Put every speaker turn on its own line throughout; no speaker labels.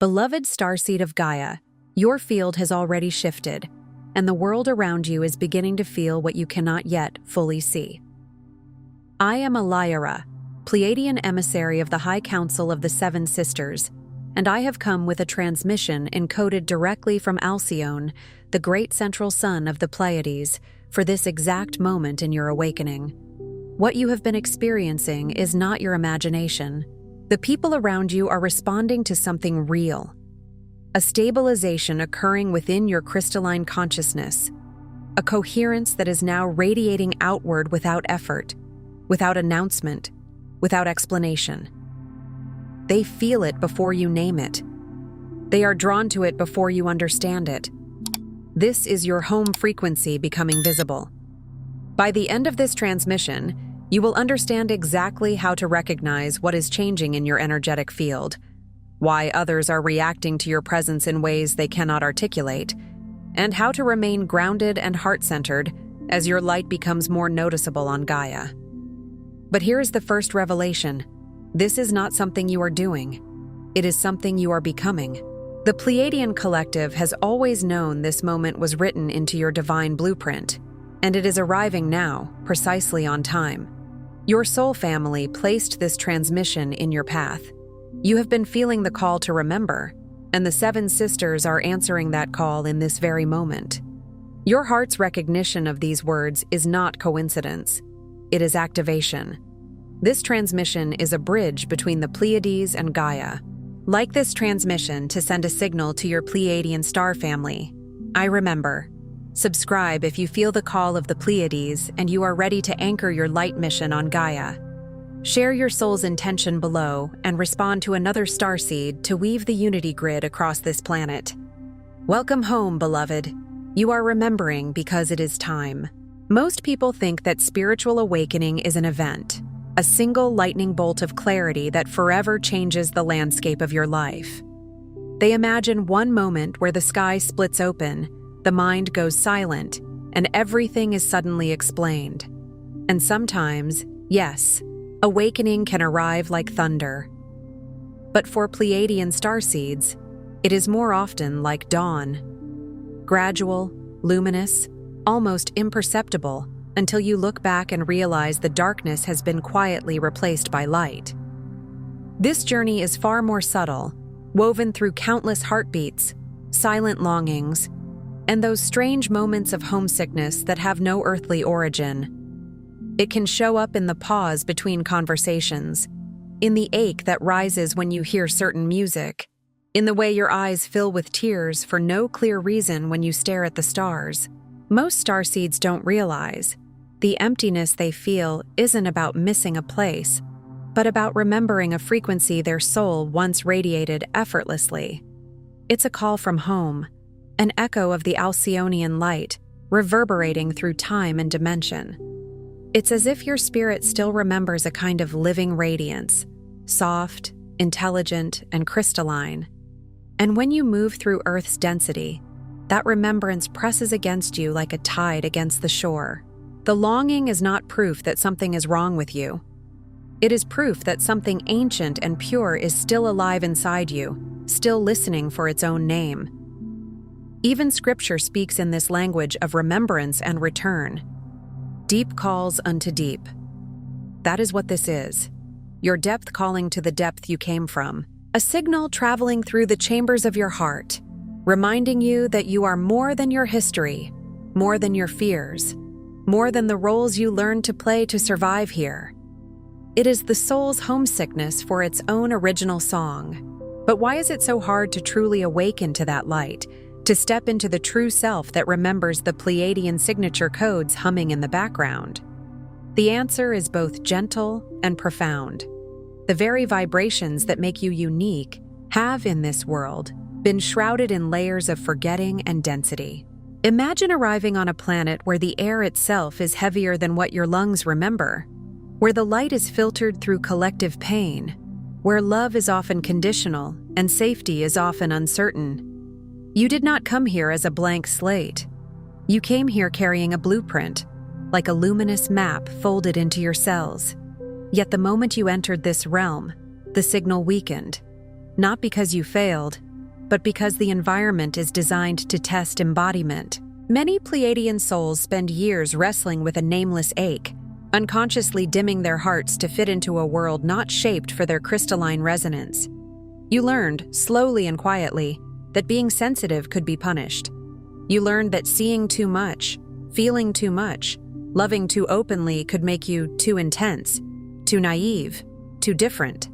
Beloved Starseed of Gaia, your field has already shifted, and the world around you is beginning to feel what you cannot yet fully see. I am a Lyra, Pleiadian emissary of the High Council of the Seven Sisters, and I have come with a transmission encoded directly from Alcyone, the great central sun of the Pleiades, for this exact moment in your awakening. What you have been experiencing is not your imagination. The people around you are responding to something real. A stabilization occurring within your crystalline consciousness. A coherence that is now radiating outward without effort, without announcement, without explanation. They feel it before you name it. They are drawn to it before you understand it. This is your home frequency becoming visible. By the end of this transmission, you will understand exactly how to recognize what is changing in your energetic field, why others are reacting to your presence in ways they cannot articulate, and how to remain grounded and heart-centered as your light becomes more noticeable on Gaia. But here is the first revelation. This is not something you are doing. It is something you are becoming. The Pleiadian collective has always known this moment was written into your divine blueprint, and it is arriving now, precisely on time. Your soul family placed this transmission in your path. You have been feeling the call to remember, and the Seven Sisters are answering that call in this very moment. Your heart's recognition of these words is not coincidence. It is activation. This transmission is a bridge between the Pleiades and Gaia. Like this transmission to send a signal to your Pleiadian star family. I remember. Subscribe if you feel the call of the Pleiades and you are ready to anchor your light mission on Gaia. Share your soul's intention below and respond to another starseed to weave the unity grid across this planet. Welcome home, beloved. You are remembering because it is time. Most people think that spiritual awakening is an event, a single lightning bolt of clarity that forever changes the landscape of your life. They imagine one moment where the sky splits open, the mind goes silent, and everything is suddenly explained. And sometimes, yes, awakening can arrive like thunder. But for Pleiadian starseeds, it is more often like dawn. Gradual, luminous, almost imperceptible, until you look back and realize the darkness has been quietly replaced by light. This journey is far more subtle, woven through countless heartbeats, silent longings, and those strange moments of homesickness that have no earthly origin. It can show up in the pause between conversations, in the ache that rises when you hear certain music, in the way your eyes fill with tears for no clear reason when you stare at the stars. Most starseeds don't realize the emptiness they feel isn't about missing a place, but about remembering a frequency their soul once radiated effortlessly. It's a call from home, an echo of the Alcyonian light, reverberating through time and dimension. It's as if your spirit still remembers a kind of living radiance, soft, intelligent, and crystalline. And when you move through Earth's density, that remembrance presses against you like a tide against the shore. The longing is not proof that something is wrong with you. It is proof that something ancient and pure is still alive inside you, still listening for its own name. Even Scripture speaks in this language of remembrance and return. Deep calls unto deep. That is what this is. Your depth calling to the depth you came from. A signal traveling through the chambers of your heart, reminding you that you are more than your history, more than your fears, more than the roles you learned to play to survive here. It is the soul's homesickness for its own original song. But why is it so hard to truly awaken to that light, to step into the true self that remembers the Pleiadian signature codes humming in the background? The answer is both gentle and profound. The very vibrations that make you unique have, in this world, been shrouded in layers of forgetting and density. Imagine arriving on a planet where the air itself is heavier than what your lungs remember, where the light is filtered through collective pain, where love is often conditional and safety is often uncertain. You did not come here as a blank slate. You came here carrying a blueprint, like a luminous map folded into your cells. Yet the moment you entered this realm, the signal weakened, not because you failed, but because the environment is designed to test embodiment. Many Pleiadian souls spend years wrestling with a nameless ache, unconsciously dimming their hearts to fit into a world not shaped for their crystalline resonance. You learned, slowly and quietly, that being sensitive could be punished. You learned that seeing too much, feeling too much, loving too openly could make you too intense, too naive, too different.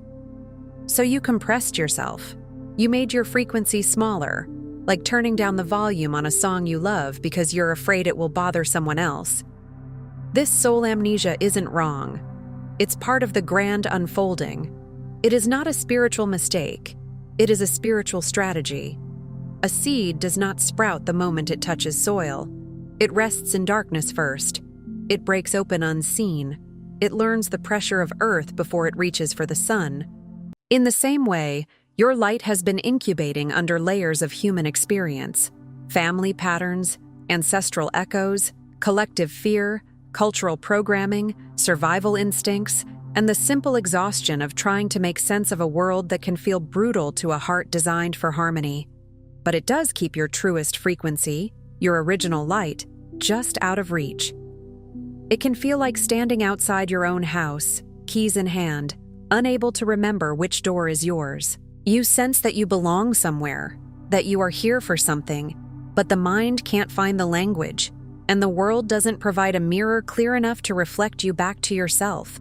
So you compressed yourself. You made your frequency smaller, like turning down the volume on a song you love because you're afraid it will bother someone else. This soul amnesia isn't wrong. It's part of the grand unfolding. It is not a spiritual mistake. It is a spiritual strategy. A seed does not sprout the moment it touches soil. It rests in darkness first. It breaks open unseen. It learns the pressure of earth before it reaches for the sun. In the same way, your light has been incubating under layers of human experience, family patterns, ancestral echoes, collective fear, cultural programming, survival instincts, and the simple exhaustion of trying to make sense of a world that can feel brutal to a heart designed for harmony. But it does keep your truest frequency, your original light, just out of reach. It can feel like standing outside your own house, keys in hand, unable to remember which door is yours. You sense that you belong somewhere, that you are here for something, but the mind can't find the language, and the world doesn't provide a mirror clear enough to reflect you back to yourself.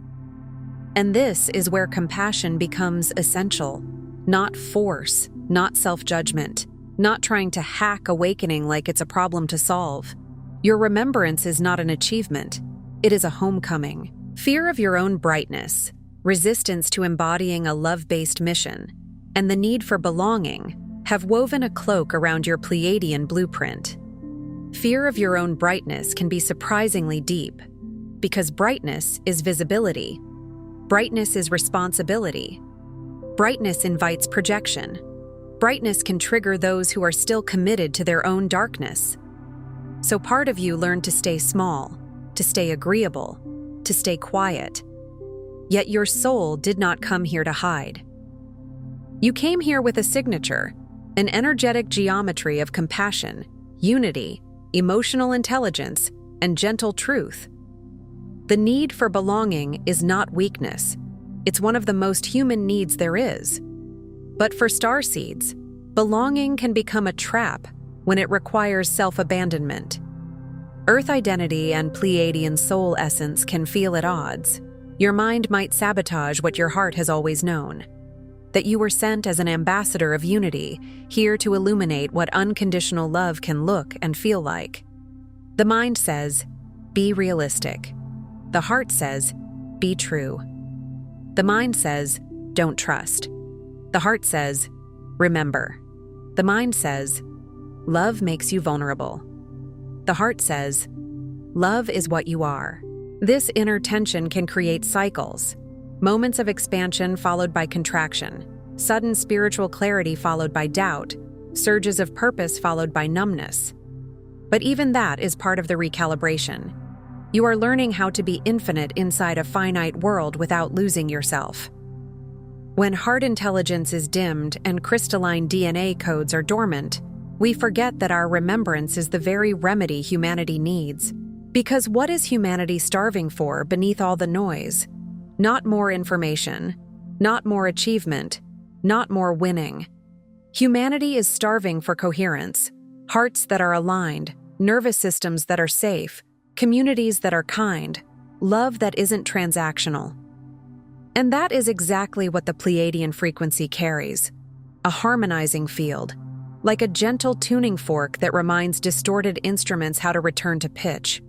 And this is where compassion becomes essential. Not force, not self-judgment, not trying to hack awakening like it's a problem to solve. Your remembrance is not an achievement. It is a homecoming. Fear of your own brightness, resistance to embodying a love-based mission, and the need for belonging have woven a cloak around your Pleiadian blueprint. Fear of your own brightness can be surprisingly deep, because brightness is visibility. Brightness is responsibility. Brightness invites projection. Brightness can trigger those who are still committed to their own darkness. So part of you learned to stay small, to stay agreeable, to stay quiet. Yet your soul did not come here to hide. You came here with a signature, an energetic geometry of compassion, unity, emotional intelligence, and gentle truth. The need for belonging is not weakness. It's one of the most human needs there is. But for starseeds, belonging can become a trap when it requires self-abandonment. Earth identity and Pleiadian soul essence can feel at odds. Your mind might sabotage what your heart has always known. That you were sent as an ambassador of unity, here to illuminate what unconditional love can look and feel like. The mind says, be realistic. The heart says, be true. The mind says, don't trust. The heart says, remember. The mind says, love makes you vulnerable. The heart says, love is what you are. This inner tension can create cycles. Moments of expansion followed by contraction, sudden spiritual clarity followed by doubt, surges of purpose followed by numbness. But even that is part of the recalibration. You are learning how to be infinite inside a finite world without losing yourself. When heart intelligence is dimmed and crystalline DNA codes are dormant, we forget that our remembrance is the very remedy humanity needs. Because what is humanity starving for beneath all the noise? Not more information, not more achievement, not more winning. Humanity is starving for coherence, hearts that are aligned, nervous systems that are safe, communities that are kind, love that isn't transactional. And that is exactly what the Pleiadian frequency carries, a harmonizing field, like a gentle tuning fork that reminds distorted instruments how to return to pitch.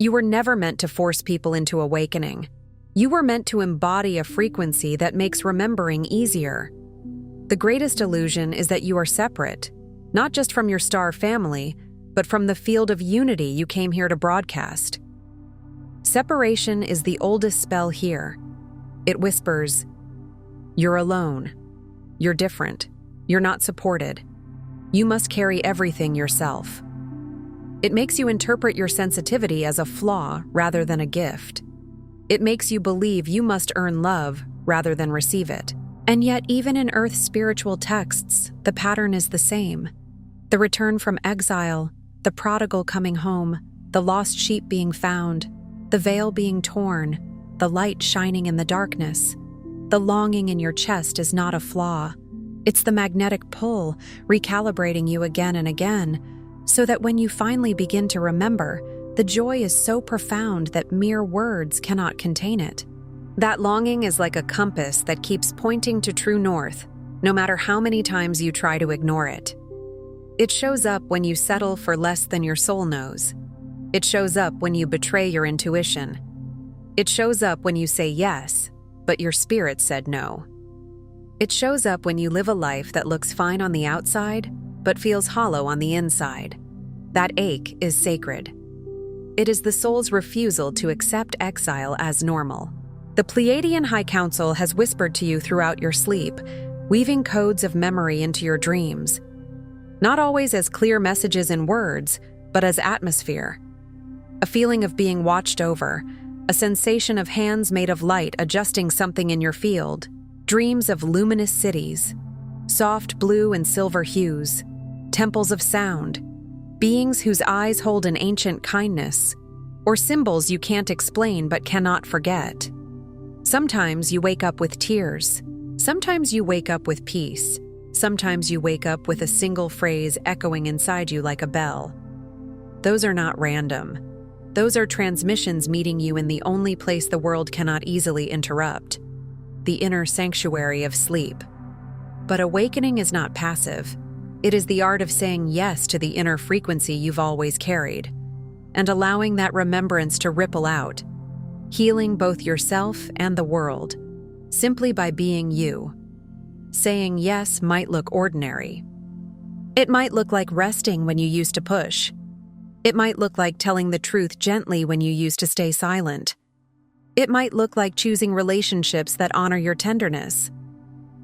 You were never meant to force people into awakening. You were meant to embody a frequency that makes remembering easier. The greatest illusion is that you are separate, not just from your star family, but from the field of unity you came here to broadcast. Separation is the oldest spell here. It whispers, you're alone, you're different, you're not supported. You must carry everything yourself. It makes you interpret your sensitivity as a flaw rather than a gift. It makes you believe you must earn love rather than receive it. And yet, even in Earth's spiritual texts, the pattern is the same. The return from exile, the prodigal coming home, the lost sheep being found, the veil being torn, the light shining in the darkness. The longing in your chest is not a flaw. It's the magnetic pull, recalibrating you again and again, so that when you finally begin to remember, the joy is so profound that mere words cannot contain it. That longing is like a compass that keeps pointing to true north, no matter how many times you try to ignore it. It shows up when you settle for less than your soul knows. It shows up when you betray your intuition. It shows up when you say yes, but your spirit said no. It shows up when you live a life that looks fine on the outside, but feels hollow on the inside. That ache is sacred. It is the soul's refusal to accept exile as normal. The Pleiadian High Council has whispered to you throughout your sleep, weaving codes of memory into your dreams. Not always as clear messages in words, but as atmosphere. A feeling of being watched over, a sensation of hands made of light adjusting something in your field, dreams of luminous cities, soft blue and silver hues, temples of sound, beings whose eyes hold an ancient kindness, or symbols you can't explain but cannot forget. Sometimes you wake up with tears. Sometimes you wake up with peace. Sometimes you wake up with a single phrase echoing inside you like a bell. Those are not random. Those are transmissions meeting you in the only place the world cannot easily interrupt, the inner sanctuary of sleep. But awakening is not passive. It is the art of saying yes to the inner frequency you've always carried, and allowing that remembrance to ripple out, healing both yourself and the world, simply by being you. Saying yes might look ordinary. It might look like resting when you used to push. It might look like telling the truth gently when you used to stay silent. It might look like choosing relationships that honor your tenderness.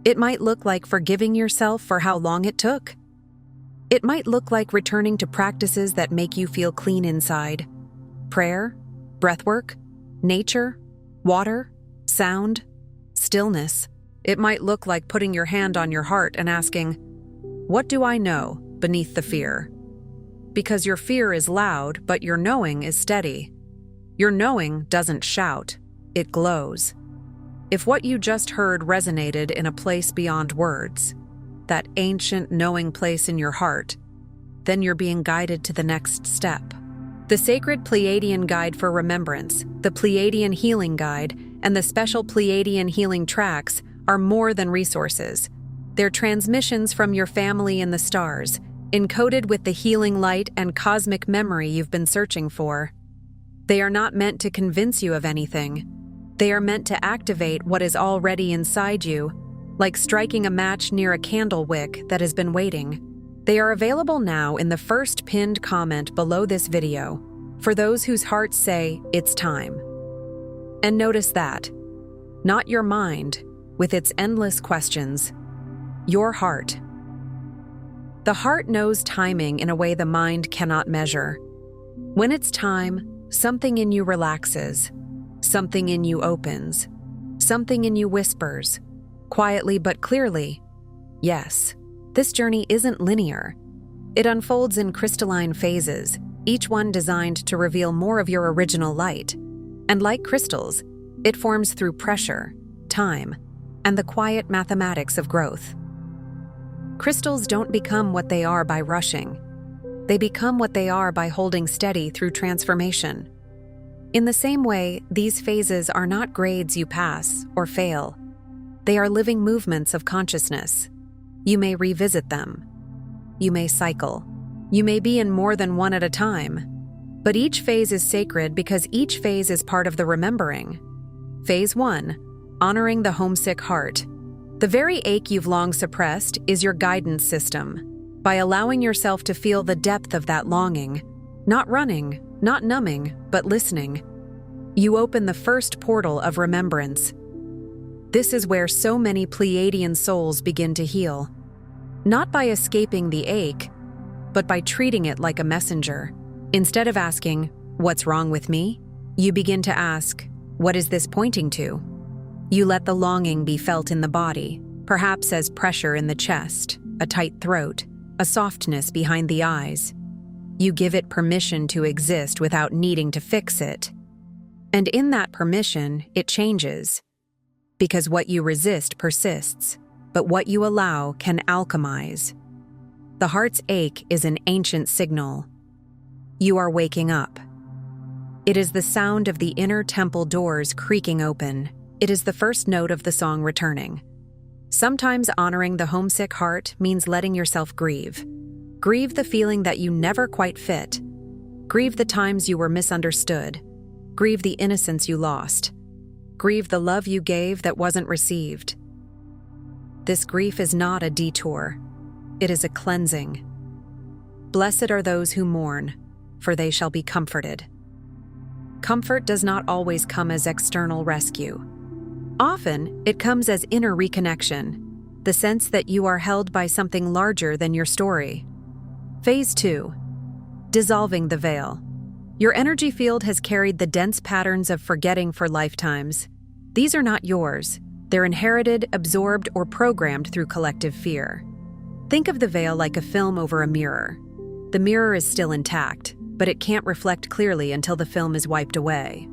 It might look like forgiving yourself for how long it took. It might look like returning to practices that make you feel clean inside. Prayer, breathwork, nature, water, sound, stillness. It might look like putting your hand on your heart and asking, "What do I know beneath the fear?" Because your fear is loud, but your knowing is steady. Your knowing doesn't shout, it glows. If what you just heard resonated in a place beyond words, that ancient knowing place in your heart, then you're being guided to the next step. The sacred Pleiadian Guide for Remembrance, the Pleiadian Healing Guide, and the special Pleiadian Healing Tracks are more than resources. They're transmissions from your family in the stars, encoded with the healing light and cosmic memory you've been searching for. They are not meant to convince you of anything. They are meant to activate what is already inside you, like striking a match near a candle wick that has been waiting. They are available now in the first pinned comment below this video, for those whose hearts say, "It's time." And notice that, not your mind, with its endless questions, your heart. The heart knows timing in a way the mind cannot measure. When it's time, something in you relaxes, something in you opens, something in you whispers, quietly but clearly, yes, this journey isn't linear. It unfolds in crystalline phases, each one designed to reveal more of your original light. And like crystals, it forms through pressure, time, and the quiet mathematics of growth. Crystals don't become what they are by rushing. They become what they are by holding steady through transformation. In the same way, these phases are not grades you pass or fail. They are living movements of consciousness. You may revisit them. You may cycle. You may be in more than one at a time. But each phase is sacred because each phase is part of the remembering. Phase 1, honoring the homesick heart. The very ache you've long suppressed is your guidance system. By allowing yourself to feel the depth of that longing, not running, not numbing, but listening, you open the first portal of remembrance. This is where so many Pleiadian souls begin to heal. Not by escaping the ache, but by treating it like a messenger. Instead of asking, "What's wrong with me?" you begin to ask, "What is this pointing to?" You let the longing be felt in the body, perhaps as pressure in the chest, a tight throat, a softness behind the eyes. You give it permission to exist without needing to fix it. And in that permission, it changes. Because what you resist persists, but what you allow can alchemize. The heart's ache is an ancient signal. You are waking up. It is the sound of the inner temple doors creaking open. It is the first note of the song returning. Sometimes honoring the homesick heart means letting yourself grieve. Grieve the feeling that you never quite fit. Grieve the times you were misunderstood. Grieve the innocence you lost. Grieve the love you gave that wasn't received. This grief is not a detour. It is a cleansing. Blessed are those who mourn, for they shall be comforted. Comfort does not always come as external rescue. Often, it comes as inner reconnection, the sense that you are held by something larger than your story. Phase 2. Dissolving the veil. Your energy field has carried the dense patterns of forgetting for lifetimes. These are not yours. They're inherited, absorbed, or programmed through collective fear. Think of the veil like a film over a mirror. The mirror is still intact, but it can't reflect clearly until the film is wiped away.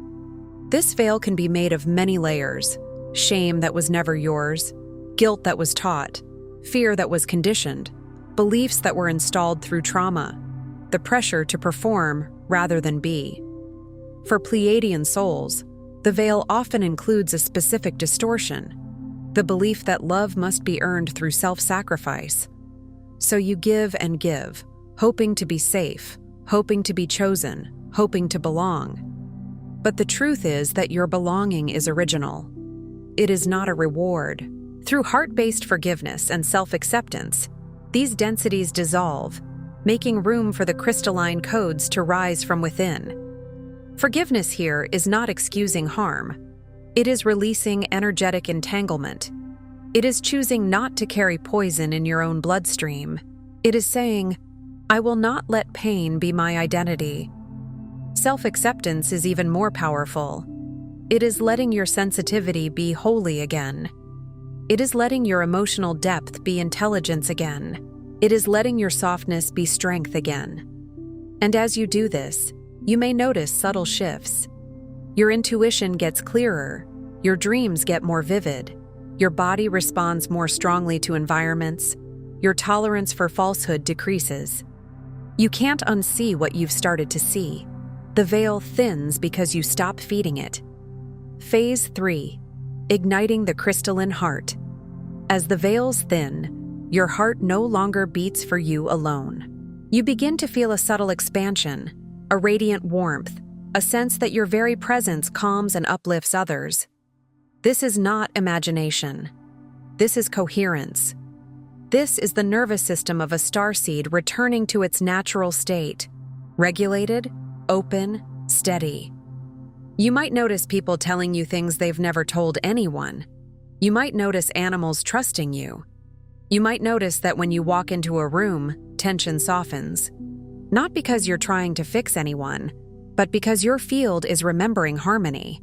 This veil can be made of many layers: shame that was never yours, guilt that was taught, fear that was conditioned, beliefs that were installed through trauma, the pressure to perform rather than be. For Pleiadian souls, the veil often includes a specific distortion, the belief that love must be earned through self-sacrifice. So you give and give, hoping to be safe, hoping to be chosen, hoping to belong. But the truth is that your belonging is original. It is not a reward. Through heart-based forgiveness and self-acceptance, these densities dissolve, making room for the crystalline codes to rise from within. Forgiveness here is not excusing harm. It is releasing energetic entanglement. It is choosing not to carry poison in your own bloodstream. It is saying, I will not let pain be my identity. Self-acceptance is even more powerful. It is letting your sensitivity be holy again. It is letting your emotional depth be intelligence again. It is letting your softness be strength again. And as you do this, you may notice subtle shifts. Your intuition gets clearer, your dreams get more vivid, your body responds more strongly to environments, your tolerance for falsehood decreases. You can't unsee what you've started to see. The veil thins because you stop feeding it. Phase 3. Igniting the crystalline heart. As the veils thin, your heart no longer beats for you alone. You begin to feel a subtle expansion, a radiant warmth, a sense that your very presence calms and uplifts others. This is not imagination. This is coherence. This is the nervous system of a starseed returning to its natural state, regulated, open, steady. You might notice people telling you things they've never told anyone. You might notice animals trusting you. You might notice that when you walk into a room, tension softens. Not because you're trying to fix anyone, but because your field is remembering harmony.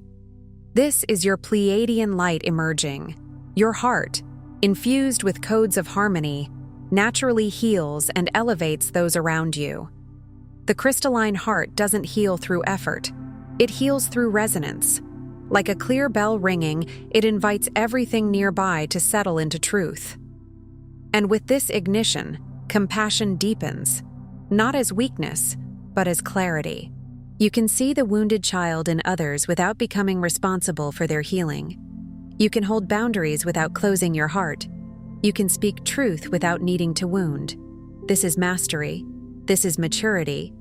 This is your Pleiadian light emerging. Your heart, infused with codes of harmony, naturally heals and elevates those around you. The crystalline heart doesn't heal through effort. It heals through resonance. Like a clear bell ringing, it invites everything nearby to settle into truth. And with this ignition, compassion deepens, not as weakness, but as clarity. You can see the wounded child in others without becoming responsible for their healing. You can hold boundaries without closing your heart. You can speak truth without needing to wound. This is mastery. This is maturity.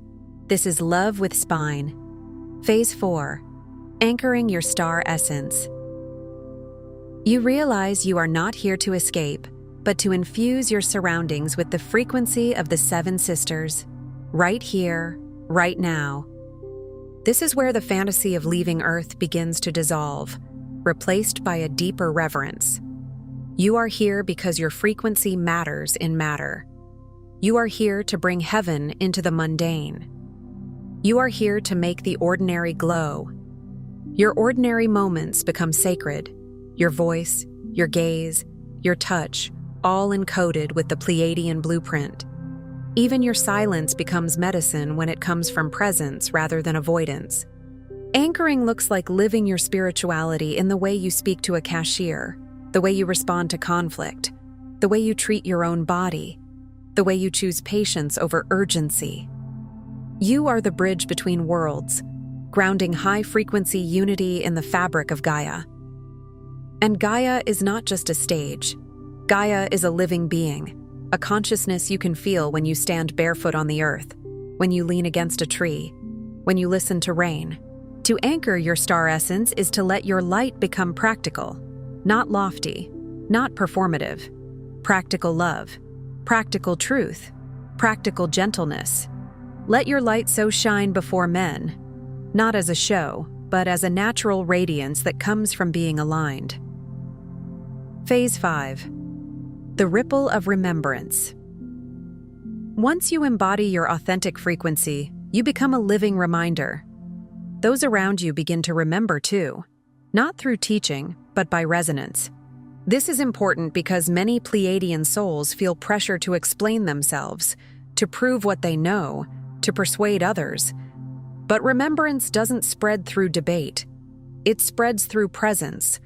This is love with spine. Phase 4. Anchoring your star essence. You realize you are not here to escape, but to infuse your surroundings with the frequency of the 7 sisters, right here, right now. This is where the fantasy of leaving Earth begins to dissolve, replaced by a deeper reverence. You are here because your frequency matters in matter. You are here to bring heaven into the mundane. You are here to make the ordinary glow. Your ordinary moments become sacred. Your voice, your gaze, your touch, all encoded with the Pleiadian blueprint. Even your silence becomes medicine when it comes from presence rather than avoidance. Anchoring looks like living your spirituality in the way you speak to a cashier, the way you respond to conflict, the way you treat your own body, the way you choose patience over urgency. You are the bridge between worlds, grounding high-frequency unity in the fabric of Gaia. And Gaia is not just a stage. Gaia is a living being, a consciousness you can feel when you stand barefoot on the earth, when you lean against a tree, when you listen to rain. To anchor your star essence is to let your light become practical, not lofty, not performative. Practical love, practical truth, practical gentleness. Let your light so shine before men, not as a show, but as a natural radiance that comes from being aligned. Phase 5. The ripple of remembrance. Once you embody your authentic frequency, you become a living reminder. Those around you begin to remember too, not through teaching, but by resonance. This is important because many Pleiadian souls feel pressure to explain themselves, to prove what they know, to persuade others. But remembrance doesn't spread through debate. It spreads through presence.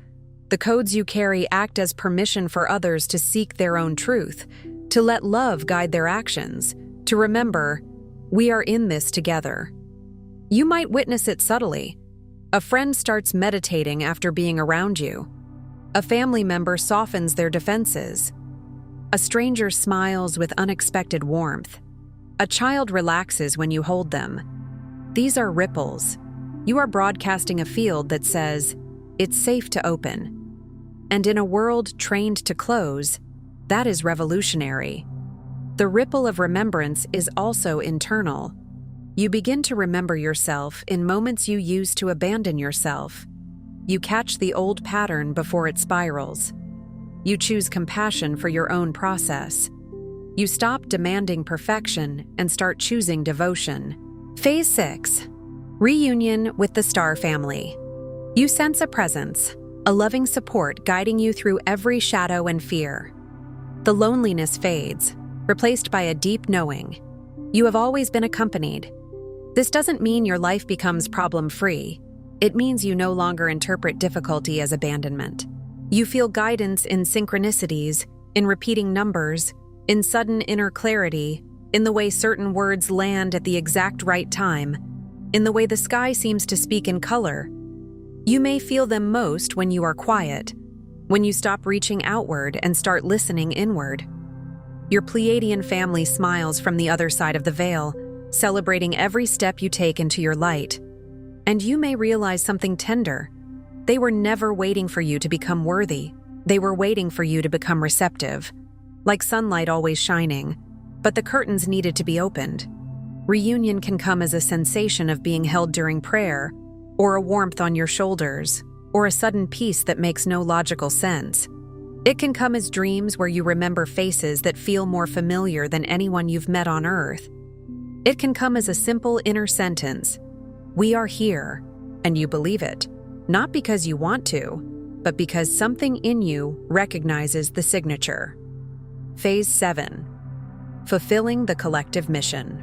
The codes you carry act as permission for others to seek their own truth, to let love guide their actions, to remember, we are in this together. You might witness it subtly. A friend starts meditating after being around you. A family member softens their defenses. A stranger smiles with unexpected warmth. A child relaxes when you hold them. These are ripples. You are broadcasting a field that says, it's safe to open. And in a world trained to close, that is revolutionary. The ripple of remembrance is also internal. You begin to remember yourself in moments you used to abandon yourself. You catch the old pattern before it spirals. You choose compassion for your own process. You stop demanding perfection and start choosing devotion. Phase 6. Reunion with the star family. You sense a presence, a loving support guiding you through every shadow and fear. The loneliness fades, replaced by a deep knowing. You have always been accompanied. This doesn't mean your life becomes problem-free. It means you no longer interpret difficulty as abandonment. You feel guidance in synchronicities, in repeating numbers, in sudden inner clarity, in the way certain words land at the exact right time, in the way the sky seems to speak in color. You may feel them most when you are quiet, when you stop reaching outward and start listening inward. Your Pleiadian family smiles from the other side of the veil, celebrating every step you take into your light. And you may realize something tender. They were never waiting for you to become worthy. They were waiting for you to become receptive, like sunlight always shining, but the curtains needed to be opened. Reunion can come as a sensation of being held during prayer, or a warmth on your shoulders, or a sudden peace that makes no logical sense. It can come as dreams where you remember faces that feel more familiar than anyone you've met on Earth. It can come as a simple inner sentence, "We are here," and you believe it, not because you want to, but because something in you recognizes the signature. Phase 7. Fulfilling the collective mission.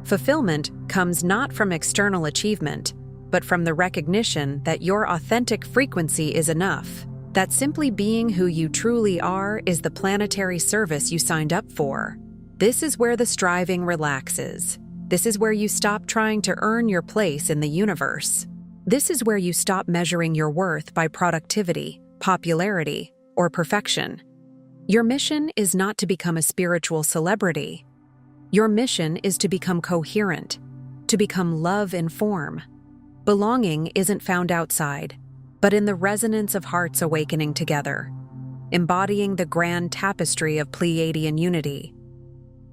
Fulfillment comes not from external achievement, but from the recognition that your authentic frequency is enough, that simply being who you truly are is the planetary service you signed up for. This is where the striving relaxes. This is where you stop trying to earn your place in the universe. This is where you stop measuring your worth by productivity, popularity, or perfection. Your mission is not to become a spiritual celebrity. Your mission is to become coherent, to become love in form. Belonging isn't found outside, but in the resonance of hearts awakening together, embodying the grand tapestry of Pleiadian unity.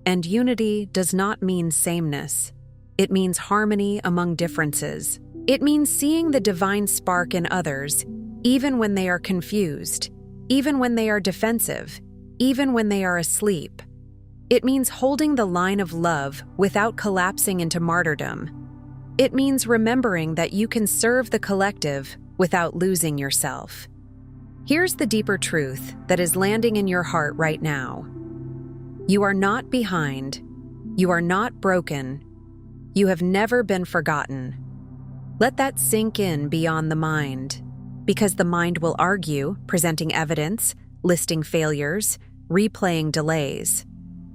And unity does not mean sameness. It means harmony among differences. It means seeing the divine spark in others, even when they are confused, even when they are defensive, even when they are asleep. It means holding the line of love without collapsing into martyrdom. It means remembering that you can serve the collective without losing yourself. Here's the deeper truth that is landing in your heart right now. You are not behind. You are not broken. You have never been forgotten. Let that sink in beyond the mind, because the mind will argue, presenting evidence, listing failures, replaying delays.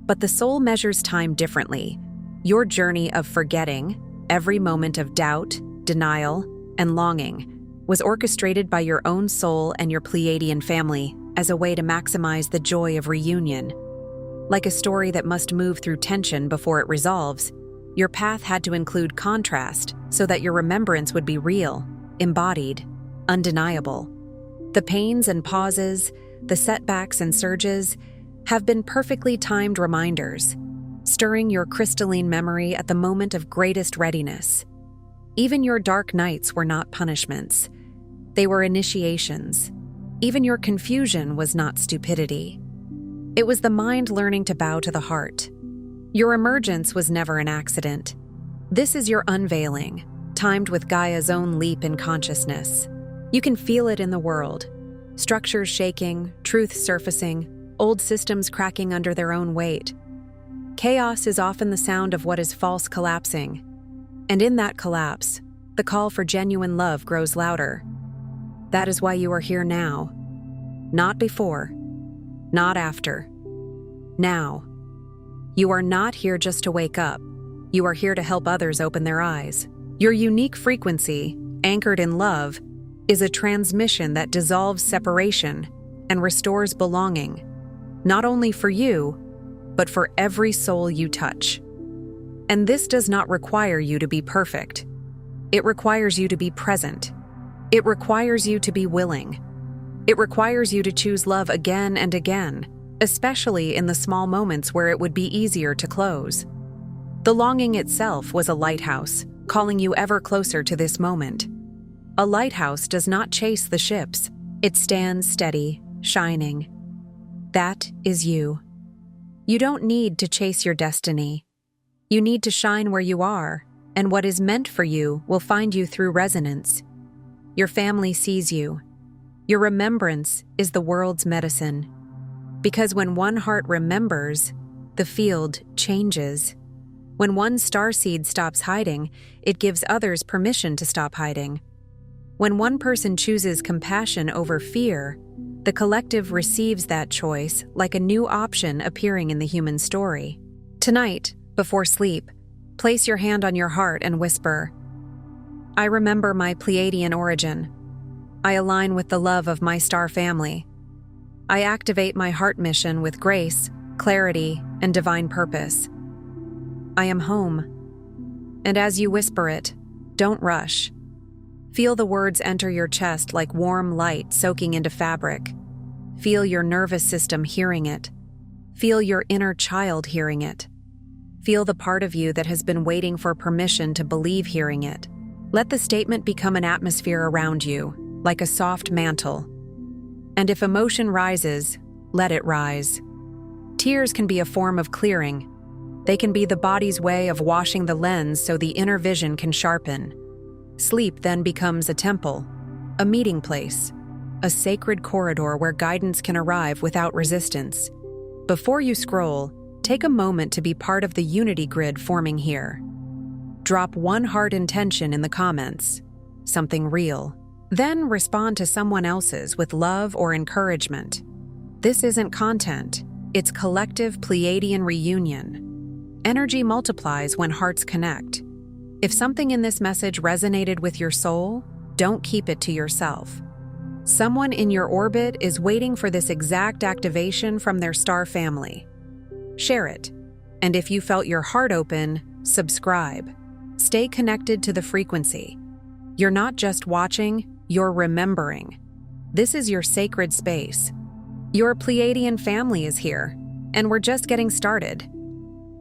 But the soul measures time differently. Your journey of forgetting, every moment of doubt, denial, and longing, was orchestrated by your own soul and your Pleiadian family as a way to maximize the joy of reunion. Like a story that must move through tension before it resolves, your path had to include contrast so that your remembrance would be real, embodied, undeniable. The pains and pauses, the setbacks and surges, have been perfectly timed reminders, stirring your crystalline memory at the moment of greatest readiness. Even your dark nights were not punishments. They were initiations. Even your confusion was not stupidity. It was the mind learning to bow to the heart. Your emergence was never an accident. This is your unveiling, timed with Gaia's own leap in consciousness. You can feel it in the world. Structures shaking, truth surfacing, old systems cracking under their own weight. Chaos is often the sound of what is false collapsing. And in that collapse, the call for genuine love grows louder. That is why you are here now. Not before. Not after. Now. You are not here just to wake up. You are here to help others open their eyes. Your unique frequency, anchored in love, is a transmission that dissolves separation and restores belonging, not only for you, but for every soul you touch. And this does not require you to be perfect. It requires you to be present. It requires you to be willing. It requires you to choose love again and again, especially in the small moments where it would be easier to close. The longing itself was a lighthouse, calling you ever closer to this moment. A lighthouse does not chase the ships. It stands steady, shining. That is you. You don't need to chase your destiny. You need to shine where you are, and what is meant for you will find you through resonance. Your family sees you. Your remembrance is the world's medicine. Because when one heart remembers, the field changes. When one starseed stops hiding, it gives others permission to stop hiding. When one person chooses compassion over fear, the collective receives that choice like a new option appearing in the human story. Tonight, before sleep, place your hand on your heart and whisper, "I remember my Pleiadian origin. I align with the love of my star family. I activate my heart mission with grace, clarity, and divine purpose. I am home." And as you whisper it, don't rush. Feel the words enter your chest like warm light soaking into fabric. Feel your nervous system hearing it. Feel your inner child hearing it. Feel the part of you that has been waiting for permission to believe hearing it. Let the statement become an atmosphere around you, like a soft mantle. And if emotion rises, let it rise. Tears can be a form of clearing. They can be the body's way of washing the lens so the inner vision can sharpen. Sleep then becomes a temple, a meeting place, a sacred corridor where guidance can arrive without resistance. Before you scroll, take a moment to be part of the unity grid forming here. Drop one heart intention in the comments, something real. Then respond to someone else's with love or encouragement. This isn't content, it's collective Pleiadian reunion. Energy multiplies when hearts connect. If something in this message resonated with your soul, don't keep it to yourself. Someone in your orbit is waiting for this exact activation from their star family. Share it. And if you felt your heart open, subscribe. Stay connected to the frequency. You're not just watching, you're remembering. This is your sacred space. Your Pleiadian family is here, and we're just getting started.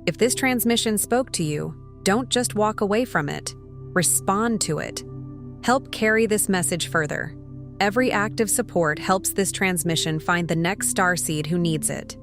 If this transmission spoke to you, don't just walk away from it. Respond to it. Help carry this message further. Every act of support helps this transmission find the next starseed who needs it.